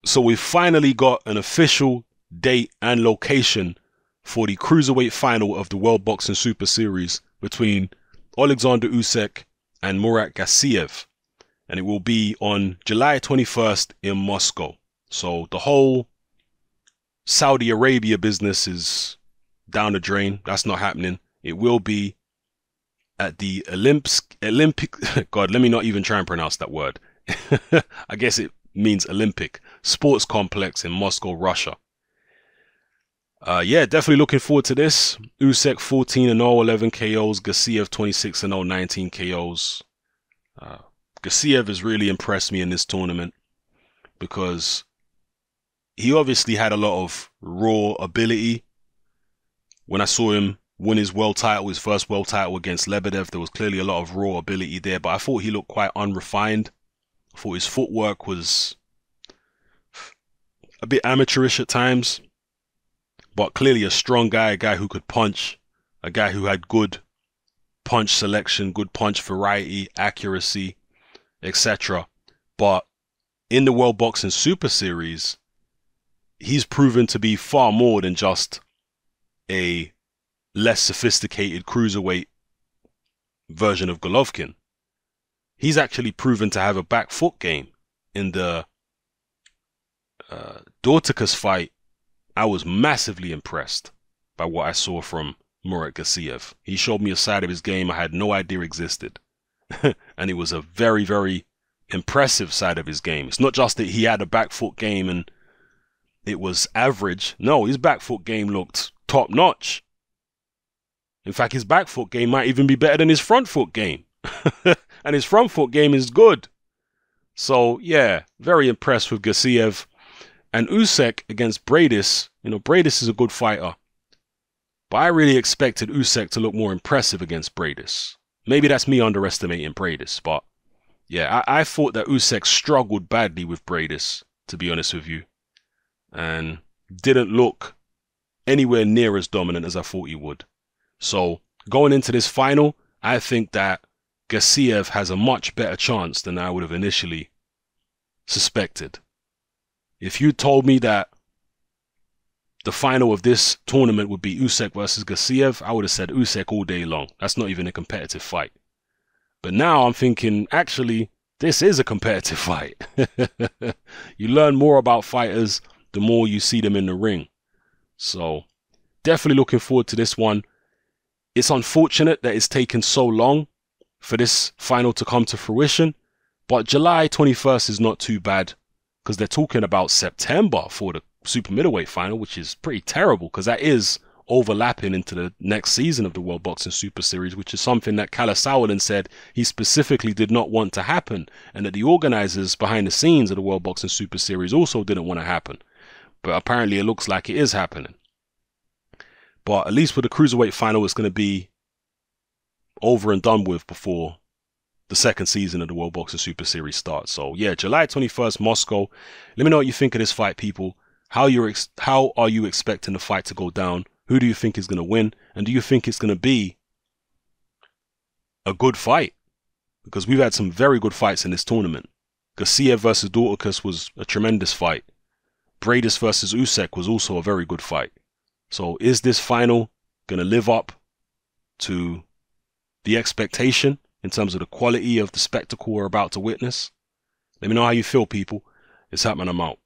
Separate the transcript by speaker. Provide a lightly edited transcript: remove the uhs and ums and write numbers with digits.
Speaker 1: So we finally got an official date and location for the Cruiserweight final of the World Boxing Super Series between Oleksandr Usyk and Murat Gassiev. And it will be on July 21st in Moscow. So the whole Saudi Arabia business is down the drain. That's not happening. It will be at the Olympic, God, let me not even try and pronounce that word. I guess it means Olympic Sports Complex in Moscow, Russia. Yeah, definitely looking forward to this. Usyk 14-0, 11 KOs. Gassiev 26-0, 19 KOs. Gassiev has really impressed me in this tournament because he obviously had a lot of raw ability. When I saw him win his world title, his first world title against Lebedev, there was clearly a lot of raw ability there, but I thought he looked quite unrefined. I thought his footwork was a bit amateurish at times, but clearly a strong guy, a guy who could punch, a guy who had good punch selection, good punch variety, accuracy, etc. But in the World Boxing Super Series, he's proven to be far more than just a less sophisticated cruiserweight version of Golovkin. He's actually proven to have a back foot game. In the Dorticus fight, I was massively impressed by what I saw from Murat Gassiev. He showed me a side of his game I had no idea existed. And it was a very, very impressive side of his game. It's not just that he had a back foot game and it was average. No, his back foot game looked top notch. In fact, his back foot game might even be better than his front foot game. And his front foot game is good. So, yeah, very impressed with Gassiev. And Usyk against Briedis. You know, Briedis is a good fighter. But I really expected Usyk to look more impressive against Briedis. Maybe that's me underestimating Briedis. But, yeah, I thought that Usyk struggled badly with Briedis, to be honest with you. And didn't look anywhere near as dominant as I thought he would. So, going into this final, I think that Gassiev has a much better chance than I would have initially suspected. If you told me that the final of this tournament would be Usyk versus Gassiev, I would have said Usyk all day long. That's not even a competitive fight. But now I'm thinking, actually, this is a competitive fight. You learn more about fighters the more you see them in the ring. So, definitely looking forward to this one. It's unfortunate that it's taken so long for this final to come to fruition, but July 21st is not too bad because they're talking about September for the super middleweight final, which is pretty terrible because that is overlapping into the next season of the World Boxing Super Series, which is something that Kalle Sauerland said he specifically did not want to happen, and that the organizers behind the scenes of the World Boxing Super Series also didn't want to happen. But apparently it looks like it is happening. But at least with the Cruiserweight final, it's going to be over and done with before the second season of the World Boxing Super Series starts. So yeah, July 21st, Moscow. Let me know what you think of this fight, people. How are you expecting the fight to go down? Who do you think is going to win? And do you think it's going to be a good fight? Because we've had some very good fights in this tournament. Gassiev versus Dorticus was a tremendous fight. Briedis versus Usyk was also a very good fight. So is this final going to live up to the expectation in terms of the quality of the spectacle we're about to witness? Let me know how you feel, people. It's happening. I'm out.